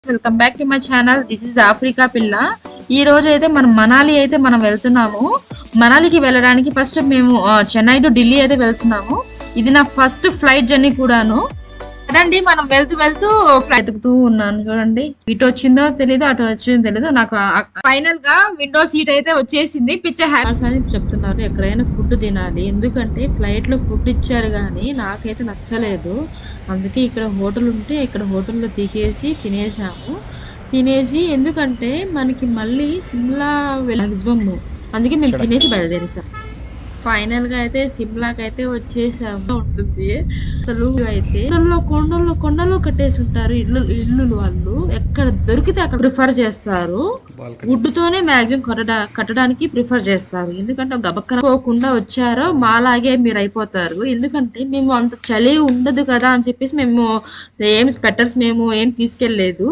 Welcome back to my channel. This is Africa పిల్ల. ఈ రోజు అయితే మనం మనాలి అయితే మనం వెళ్తున్నాము. మనాలికి వెళ్ళడానికి ఫస్ట్ మేము చెన్నై టు ఢిల్లీ అయితే వెళ్తున్నాము. ఇది నా ఫస్ట్ ఫ్లైట్ జర్నీ కూడాను. అదండి మనం వెళ్తూ వెళ్తూ ఫ్లైట్ ఎతుకుతూ ఉన్నాను. చూడండి, ఇటు వచ్చిందో తెలీదు, అటు వచ్చిందో తెలీదు. నాకు ఫైనల్ గా విండో సీట్ అయితే వచ్చేసింది. పిక్చర్ హ్యాపీస్ అని చెప్తున్నారు. ఎక్కడైనా ఫుడ్ తినాలి, ఎందుకంటే ఫ్లైట్ లో ఫుడ్ ఇచ్చారు కానీ నాకైతే నచ్చలేదు. అందుకే ఇక్కడ హోటల్ ఉంటే ఇక్కడ హోటల్లో దిగేసి తినేసి ఎందుకంటే మనకి మళ్ళీ సిమ్లా మాక్సిమం, అందుకే మేము తినేసి బయలుదేరేసాం. ఫైనల్ గా అయితే సిమ్లాకి అయితే వచ్చేసాము. ఉంటుంది అసలు అయితే కొండల్లో కట్టేసి ఉంటారు ఇల్లు వాళ్ళు. ఎక్కడ దొరికితే అక్కడ ప్రిఫర్ చేస్తారు. వుడ్ తోనే మాక్సిమం కట్టడానికి ప్రిఫర్ చేస్తారు. ఎందుకంటే గబక్కన పోకుండా వచ్చారో మాలాగే మీరు అయిపోతారు. ఎందుకంటే మేము అంత చలి ఉండదు కదా అని చెప్పేసి మేము ఏం స్వెటర్స్ మేము ఏం తీసుకెళ్లేదు.